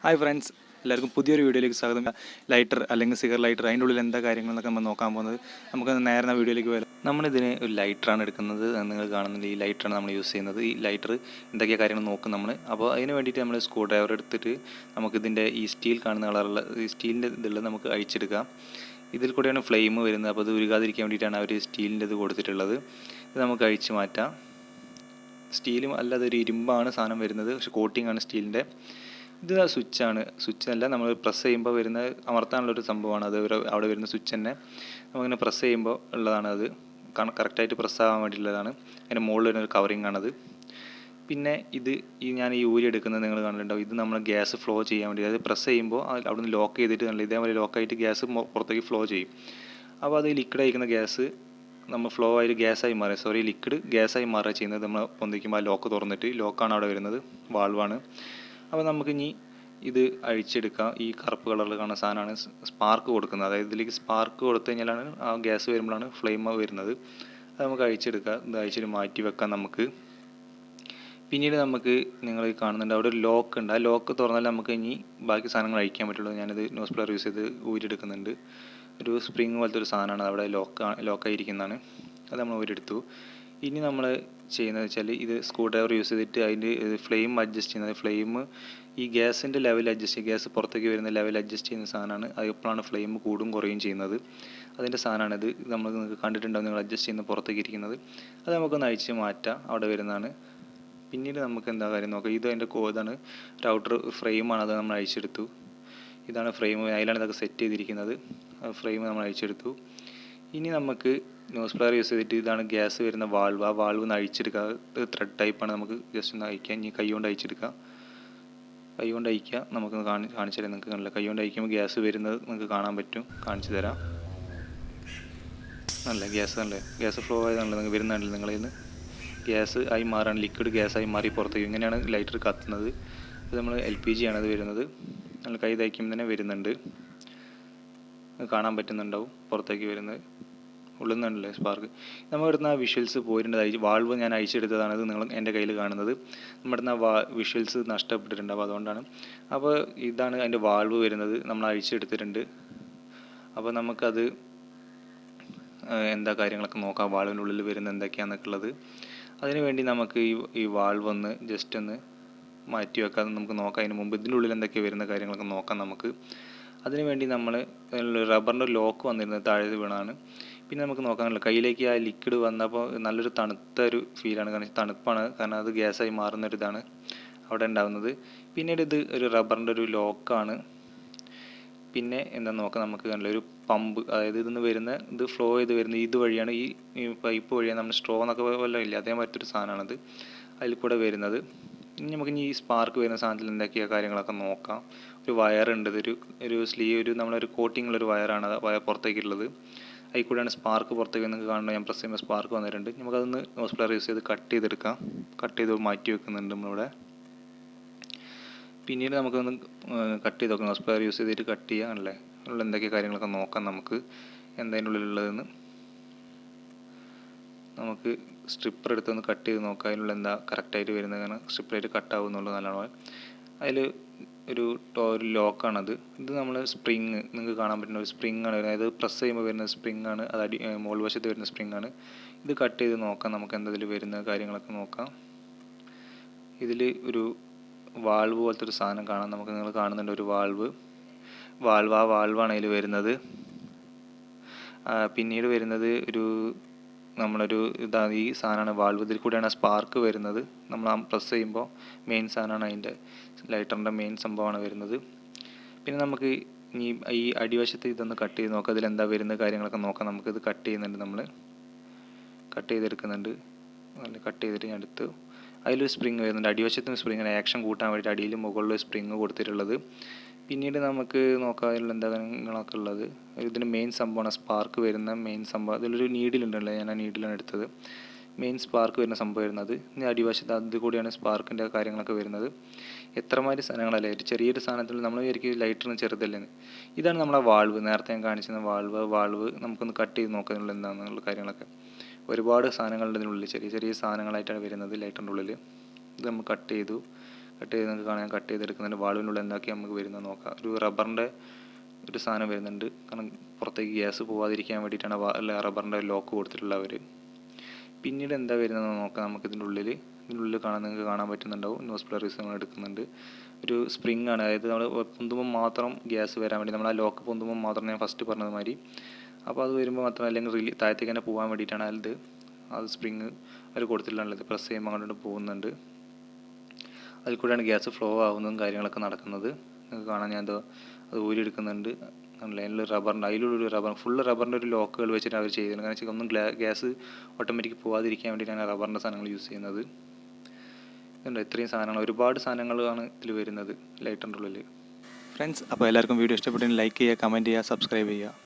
Hi friends, എല്ലാവർക്കും പുതിയൊരു വീഡിയോയിലേക്ക് സ്വാഗതം. ലൈറ്റർ അല്ലെങ്കിൽ സിഗർ ലൈറ്റർ, അതിൻ്റെ ഉള്ളിൽ എന്താ കാര്യങ്ങളെന്നൊക്കെ നമ്മൾ നോക്കാൻ പോകുന്നത്. നമുക്ക് നേരെ വീഡിയോയിലേക്ക് വരാം. നമ്മളിതിന് ഒരു ലൈറ്ററാണ് എടുക്കുന്നത്. നിങ്ങൾ കാണുന്നത് ഈ ലൈറ്ററാണ് നമ്മൾ യൂസ് ചെയ്യുന്നത്. ഈ ലൈറ്റർ എന്തൊക്കെയാണ് കാര്യങ്ങൾ നോക്കും നമ്മൾ. അപ്പോൾ അതിന് വേണ്ടിയിട്ട് നമ്മൾ സ്ക്രൂ ഡ്രൈവർ എടുത്തിട്ട് നമുക്കിതിൻ്റെ ഈ സ്റ്റീൽ കാണുന്ന കളറുള്ള ഈ സ്റ്റീലിൻ്റെ ഇതുള്ളത് നമുക്ക് അഴിച്ചെടുക്കാം. ഇതിൽ കൂടെയാണ് ഫ്ലെയിം വരുന്നത്. അപ്പോൾ ഇത് ഉരുകാതിരിക്കാൻ വേണ്ടിയിട്ടാണ് അവർ സ്റ്റീലിൻ്റെ ഇത് കൊടുത്തിട്ടുള്ളത്. ഇത് നമുക്ക് അഴിച്ച് മാറ്റാം. സ്റ്റീലും അല്ലാതെ ഒരു ഇരുമ്പാണ് സാധനം വരുന്നത്, പക്ഷെ കോട്ടിംഗ് ആണ് സ്റ്റീലിൻ്റെ. ഇത് സ്വിച്ചാണ്. സ്വിച്ച് അല്ല, നമ്മൾ പ്രസ് ചെയ്യുമ്പോൾ വരുന്ന അമർത്താനുള്ളൊരു സംഭവമാണ് അത്. അവിടെ വരുന്ന സ്വിച്ച് തന്നെ നമുക്കിങ്ങനെ പ്രസ് ചെയ്യുമ്പോൾ ഉള്ളതാണ്. അത് കറക്റ്റായിട്ട് പ്രസ് ആവാൻ വേണ്ടിയിട്ടുള്ളതാണ്. അതിൻ്റെ മുകളിൽ വരുന്നൊരു കവറിങ് ആണത്. പിന്നെ ഇത് ഞാൻ ഈ ഊരി എടുക്കുന്നത് നിങ്ങൾ കണ്ടിട്ടുണ്ടാവും. ഇത് നമ്മൾ ഗ്യാസ് ഫ്ലോ ചെയ്യാൻ വേണ്ടി, അതായത് പ്രസ് ചെയ്യുമ്പോൾ അവിടെ നിന്ന് ലോക്ക് ചെയ്തിട്ട് നല്ല ഇതേപോലെ ലോക്കായിട്ട് ഗ്യാസ് പുറത്തേക്ക് ഫ്ലോ ചെയ്യും. അപ്പോൾ അത് ലിക്വിഡ് അയക്കുന്ന ഗ്യാസ് നമ്മൾ ഫ്ലോ ആയിട്ട് ഗ്യാസായി മാറുക, ലിക്വിഡ് ഗ്യാസായി മാറുക ചെയ്യുന്നത്. നമ്മൾ പൊന്തിക്കുമ്പോൾ ആ ലോക്ക് തുറന്നിട്ട്, ലോക്കാണ് അവിടെ വരുന്നത്, വാൾവാണ്. അപ്പോൾ നമുക്കിനി ഇത് അഴിച്ചെടുക്കാം. ഈ കറുപ്പ് കളറിൽ കാണുന്ന സാധനമാണ് സ്പാർക്ക് കൊടുക്കുന്നത്. അതായത് ഇതിലേക്ക് സ്പാർക്ക് കൊടുത്തു കഴിഞ്ഞാലാണ് ആ ഗ്യാസ് വരുമ്പോഴാണ് ഫ്ലെയിം വരുന്നത്. അത് നമുക്ക് അഴിച്ചെടുക്കാം. ഇത് അഴിച്ചിട്ട് മാറ്റി വെക്കാം നമുക്ക്. പിന്നീട് നമുക്ക് നിങ്ങൾ കാണുന്നുണ്ട് അവിടെ ഒരു ലോക്ക് ഉണ്ട്. ആ ലോക്ക് തുറന്നാൽ നമുക്ക് ഇനി ബാക്കി സാധനങ്ങൾ അഴിക്കാൻ പറ്റുള്ളൂ. ഞാനിത് ന്യൂസ് പേപ്പർ യൂസ് ചെയ്ത് ഊരിയെടുക്കുന്നുണ്ട്. ഒരു സ്പ്രിങ് പോലത്തെ ഒരു സാധനമാണ് അവിടെ ലോക്കായിരിക്കുന്നതാണ്. അത് നമ്മൾ ഊരിയെടുത്തു. ഇനി നമ്മൾ ചെയ്യുന്നത് വെച്ചാൽ ഇത് സ്ക്രൂ ഡ്രൈവർ യൂസ് ചെയ്തിട്ട് അതിൻ്റെ ഫ്ലെയിം അഡ്ജസ്റ്റ് ചെയ്യുന്നത്. ഫ്ലെയിം ഈ ഗ്യാസിൻ്റെ ലെവൽ അഡ്ജസ്റ്റ് ചെയ്യുക, ഗ്യാസ് പുറത്തേക്ക് വരുന്ന ലെവൽ അഡ്ജസ്റ്റ് ചെയ്യുന്ന സാധനമാണ്. അത് എപ്പോഴാണ് ഫ്ലെയിം കൂടും കുറയും ചെയ്യുന്നത്, അതിൻ്റെ സാധനമാണിത്. നമ്മൾ നിങ്ങൾക്ക് കണ്ടിട്ടുണ്ടാവും, നിങ്ങൾ അഡ്ജസ്റ്റ് ചെയ്യുന്ന പുറത്തേക്ക് ഇരിക്കുന്നത്. അത് നമുക്കൊന്ന് അഴിച്ച് മാറ്റാം, അവിടെ വരുന്നതാണ്. പിന്നീട് നമുക്ക് എന്താ കാര്യം നോക്കാം. ഇത് അതിൻ്റെ ഇതാണ് റൗട്ടർ ഫ്രെയിമാണ്, അത് നമ്മൾ അഴിച്ചെടുത്തു. ഇതാണ് ഫ്രെയിം, അതിലാണ് ഇതൊക്കെ സെറ്റ് ചെയ്തിരിക്കുന്നത്. ഫ്രെയിം നമ്മൾ അഴിച്ചെടുത്തു. ഇനി നമുക്ക് ന്യൂസ് പ്ലെയർ യൂസ് ചെയ്തിട്ട് ഇതാണ് ഗ്യാസ് വരുന്ന വാൾവ്. ആ വാൾവ് ഒന്ന് അഴിച്ചെടുക്കുക. ത്രെഡ് ടൈപ്പാണ്, നമുക്ക് ജസ്റ്റ് ഒന്ന് അഴിക്കാം. ഇനി കൈ കൊണ്ട് അഴിച്ചെടുക്കുക. കൈ കൊണ്ട് അഴിക്കുക. നമുക്ക് കാണിച്ചു തരാം. നിങ്ങൾക്ക് കാണില്ല, കൈ കൊണ്ട് അഴിക്കുമ്പോൾ ഗ്യാസ് വരുന്നത് നിങ്ങൾക്ക് കാണാൻ പറ്റും. കാണിച്ചു തരാം. നല്ല ഗ്യാസ് ഫ്ലോ ആയതാണല്ലോ നിങ്ങൾക്ക് വരുന്നുണ്ടല്ലോ. നിങ്ങളിൽ നിന്ന് ഗ്യാസ് ആയി മാറാണ്, ലിക്വിഡ് ഗ്യാസായി മാറി പുറത്തേക്ക്. ഇങ്ങനെയാണ് ലൈറ്റർ കത്തുന്നത്. ഇത് നമ്മൾ LPG ആണത് വരുന്നത്. നമ്മൾ കൈ തയ്ക്കുമ്പോൾ തന്നെ വരുന്നുണ്ട്, കാണാൻ പറ്റുന്നുണ്ടാവും പുറത്തേക്ക് വരുന്നത്. ഉള്ളിൽ നിന്നുണ്ടല്ലേ സ്പാർക്ക്. നമ്മൾ ഇടുന്ന വിഷ്വൽസ് പോയിട്ടുണ്ട്. വാൾവ് ഞാൻ അഴിച്ചെടുത്തതാണ്. ഇത് നിങ്ങൾ എൻ്റെ കയ്യിൽ കാണുന്നത്. നമ്മുടെ ഇടുന്ന വിഷ്വൽസ് നഷ്ടപ്പെട്ടിട്ടുണ്ട്, അപ്പോൾ അതുകൊണ്ടാണ്. അപ്പോൾ ഇതാണ് അതിൻ്റെ വാൾവ് വരുന്നത്, നമ്മൾ അഴിച്ചെടുത്തിട്ടുണ്ട്. അപ്പോൾ നമുക്കത് എന്താ കാര്യങ്ങളൊക്കെ നോക്കാം, വാൾവിൻ്റെ ഉള്ളിൽ വരുന്ന എന്തൊക്കെയാണെന്നൊക്കെ ഉള്ളത്. അതിനു വേണ്ടി നമുക്ക് ഈ വാൾവ് ഒന്ന് ജസ്റ്റ് ഒന്ന് മാറ്റി വെക്കാതെ നമുക്ക് നോക്കാം. അതിന് മുമ്പ് ഇതിൻ്റെ ഉള്ളിൽ എന്തൊക്കെയാണ് വരുന്ന കാര്യങ്ങളൊക്കെ നോക്കാം നമുക്ക്. അതിനുവേണ്ടി നമ്മൾ റബ്ബറിൻ്റെ ലോക്ക് വന്നിരുന്നത് താഴെ വീണാണ്. പിന്നെ നമുക്ക് നോക്കാനുള്ള കയ്യിലേക്ക് ആ ലിക്വിഡ് വന്നപ്പോൾ നല്ലൊരു തണുത്ത ഒരു ഫീലാണ്. കാരണം തണുപ്പാണ്, കാരണം അത് ഗ്യാസായി മാറുന്നൊരിതാണ് അവിടെ ഉണ്ടാകുന്നത്. പിന്നീട് ഇത് ഒരു റബ്ബറിൻ്റെ ഒരു ലോക്കാണ്. പിന്നെ എന്താണെന്ന് നോക്കാം നമുക്ക്. നല്ലൊരു പമ്പ്, അതായത് ഇതിന്ന് വരുന്ന ഇത് ഫ്ലോ ചെയ്ത് വരുന്ന ഇതുവഴിയാണ്, ഈ പൈപ്പ് വഴിയാണ്. നമ്മൾ സ്ട്രോ എന്നൊക്കെ വല്ലതും ഇല്ല, അതേ മറ്റൊരു സാധനമാണത്, അതിൽ കൂടെ വരുന്നത്. ഇനി നമുക്കിനി ഈ സ്പാർക്ക് വരുന്ന സാധനത്തിൽ എന്തൊക്കെയാണ് കാര്യങ്ങളൊക്കെ നോക്കാം. ഒരു വയറുണ്ട്, ഒരു സ്ലീവ്, നമ്മളൊരു കോട്ടിങ്ങുള്ളൊരു വയറാണ്, വയർ പുറത്തേക്കുള്ളത്. അതിൽ കൂടെയാണ് സ്പാർക്ക് പുറത്തേക്ക് നിങ്ങൾക്ക് കാണുന്നത്. ഞാൻ പ്രസ് ചെയ്യുമ്പോൾ സ്പാർക്ക് വന്നിട്ടുണ്ട്. നമുക്കതൊന്ന് ന്യൂസ് പ്ലെയർ യൂസ് ചെയ്ത് കട്ട് ചെയ്തെടുക്കാം. കട്ട് ചെയ്ത് മാറ്റി വെക്കുന്നുണ്ട് നമ്മളിവിടെ. പിന്നീട് നമുക്കൊന്ന് കട്ട് ചെയ്ത് നോക്കാം. ന്യൂസ് പ്ലെയർ യൂസ് ചെയ്തിട്ട് കട്ട് ചെയ്യാം. അല്ലേ, ഉള്ള എന്തൊക്കെ കാര്യങ്ങളൊക്കെ നോക്കാം നമുക്ക്, എന്താതിൻ്റെ ഉള്ളിലുള്ളതെന്ന്. നമുക്ക് സ്ട്രിപ്പർ എടുത്തൊന്ന് കട്ട് ചെയ്ത് നോക്കാം, അതിനുള്ള എന്താ കറക്റ്റായിട്ട് വരുന്നത്. കാരണം സ്ട്രിപ്പറായിട്ട് കട്ടാവുന്നുള്ളൂ നല്ലോണം. അതിൽ ഒരു ലോക്കാണത്. ഇത് നമ്മൾ സ്പ്രിങ്, നിങ്ങൾക്ക് കാണാൻ പറ്റുന്ന ഒരു സ്പ്രിങ് ആണ്, അതായത് പ്രസ് ചെയ്യുമ്പോൾ വരുന്ന സ്പ്രിങ് ആണ്. അത് മുകൾ വശത്ത് വരുന്ന സ്പ്രിങ് ആണ്. ഇത് കട്ട് ചെയ്ത് നോക്കാം നമുക്ക്, എന്തെങ്കിലും വരുന്ന കാര്യങ്ങളൊക്കെ നോക്കാം. ഇതിൽ ഒരു വാൾവ് പോലത്തെ ഒരു സാധനം കാണാം നമുക്ക്. നിങ്ങൾ കാണുന്നുണ്ട് ഒരു വാൾവ്. ആ വാൾവാണ് അതിൽ വരുന്നത്. പിന്നീട് വരുന്നത് നമ്മളൊരു ഇതാണ്, ഈ സാധനമാണ് വാൾവ്. ഇതിൽ കൂടെയാണ് സ്പാർക്ക് വരുന്നത്. നമ്മൾ പ്രസ് ചെയ്യുമ്പോൾ മെയിൻ സാധനമാണ്, അതിൻ്റെ ലൈറ്ററിൻ്റെ മെയിൻ സംഭവമാണ് വരുന്നത്. പിന്നെ നമുക്ക് ഈ അടിവശത്ത് ഇതൊന്ന് കട്ട് ചെയ്ത് നോക്കാം, അതിലെന്താ വരുന്ന കാര്യങ്ങളൊക്കെ നോക്കാം. നമുക്കിത് കട്ട് ചെയ്യുന്നുണ്ട്, നമ്മൾ കട്ട് ചെയ്തെടുക്കുന്നുണ്ട്. നല്ല കട്ട് ചെയ്തിട്ട് ഞാൻ എടുത്തു. അതിലൊരു സ്പ്രിങ് വരുന്നുണ്ട്, അടിവശത്തും സ്പ്രിങ്ങിന് ആക്ഷൻ കൂട്ടാൻ വേണ്ടിയിട്ട് അടിയിലും മുകളിലും സ്പ്രിങ് കൊടുത്തിട്ടുള്ളത്. പിന്നീട് നമുക്ക് നോക്കാം അതിലുള്ള എന്താ കാര്യങ്ങളൊക്കെ ഉള്ളത്. ഇതിൻ്റെ മെയിൻ സംഭവമാണ് സ്പാർക്ക് വരുന്ന മെയിൻ സംഭവം. അതിലൊരു നീഡിലുണ്ടല്ലോ, ഞാൻ ആ നീഡിലാണ് എടുത്തത്. മെയിൻ സ്പാർക്ക് വരുന്ന സംഭവം വരുന്നത്. ഇനി അടിവശത്ത് അത് കൂടിയാണ് സ്പാർക്കിൻ്റെ കാര്യങ്ങളൊക്കെ വരുന്നത്. എത്രമാതിരി സാധനങ്ങളല്ലേ, ഒരു ചെറിയൊരു സാധനത്തിൽ നമ്മൾ വിചാരിക്കും ലൈറ്ററിന് ചെറുതല്ലേന്ന്. ഇതാണ് നമ്മളെ വാൾവ്, നേരത്തെ ഞാൻ കാണിച്ചിരുന്ന വാൾവ്. നമുക്കൊന്ന് കട്ട് ചെയ്ത് നോക്കാനുള്ള എന്താണെന്നുള്ള കാര്യങ്ങളൊക്കെ. ഒരുപാട് സാധനങ്ങളുടെ ഇതിനുള്ളിൽ ചെറിയ ചെറിയ സാധനങ്ങളായിട്ടാണ് വരുന്നത് ലൈറ്ററിൻ്റെ ഉള്ളിൽ. ഇത് നമ്മൾ കട്ട് ചെയ്തു. കട്ട് ചെയ്ത് നിങ്ങൾക്ക് കാണാൻ കട്ട് ചെയ്തെടുക്കുന്നുണ്ട്. വാൾവിനുള്ളിൽ എന്താക്കി നമുക്ക് വരുന്നത് നോക്കാം. ഒരു റബ്ബറിൻ്റെ ഒരു സാധനം വരുന്നുണ്ട്. കാരണം പുറത്തേക്ക് ഗ്യാസ് പോകാതിരിക്കാൻ വേണ്ടിയിട്ടാണ് റബ്ബറിൻ്റെ ലോക്ക് കൊടുത്തിട്ടുള്ളവർ. പിന്നീട് എന്താ വരുന്നതെന്ന് നോക്കാം. നമുക്ക് ഇതിനുള്ളിൽ നിങ്ങൾക്ക് കാണാൻ പറ്റുന്നുണ്ടാവും. ന്യൂസ് പ്ലെയർസ് നമ്മൾ എടുക്കുന്നുണ്ട്. ഒരു സ്പ്രിങ് ആണ്, അതായത് നമ്മൾ പൊന്തുമ്പോൾ മാത്രം ഗ്യാസ് വരാൻ വേണ്ടി നമ്മൾ ആ ലോക്ക് പൊന്തുമ്പോൾ മാത്രം ഞാൻ ഫസ്റ്റ് പറഞ്ഞത് മാതിരി. അപ്പോൾ അത് വരുമ്പോൾ മാത്രം അല്ലെങ്കിൽ താഴത്തേക്ക് തന്നെ പോകാൻ വേണ്ടിയിട്ടാണ് അത് സ്പ്രിങ് അവർ കൊടുത്തിട്ടുള്ളത്. പ്രസ് ചെയ്യുമ്പോൾ അങ്ങോട്ട് പോകുന്നുണ്ട്. അതിൽ കൂടെയാണ് ഗ്യാസ് ഫ്ലോ ആവുന്നതും കാര്യങ്ങളൊക്കെ നടക്കുന്നത്. നിങ്ങൾക്ക് കാണാൻ ഞാൻ അത് ഊരിയെടുക്കുന്നുണ്ട്. അതിൽ അതിലൊരു ഫുള്ള് റബ്ബറിൻ്റെ ഒരു ലോക്കുകൾ വെച്ചിട്ട് അവർ ചെയ്തിട്ടുണ്ട്. കാരണം വെച്ചാൽ ഒന്നും ഗ്യാസ് ഓട്ടോമാറ്റിക് പോകാതിരിക്കാൻ വേണ്ടിയിട്ടാണ് റബ്ബറിൻ്റെ സാധനങ്ങൾ യൂസ് ചെയ്യുന്നത്. ഇതുണ്ട്, ഇത്രയും സാധനങ്ങൾ, ഒരുപാട് സാധനങ്ങളാണ് ഇതിൽ വരുന്നത് ലൈറ്ററിൻ്റെ ഉള്ളിൽ. ഫ്രണ്ട്സ്, അപ്പോൾ എല്ലാവർക്കും വീഡിയോ ഇഷ്ടപ്പെട്ടെങ്കിൽ ലൈക്ക് ചെയ്യുക, കമൻറ്റ് ചെയ്യുക, സബ്സ്ക്രൈബ് ചെയ്യുക.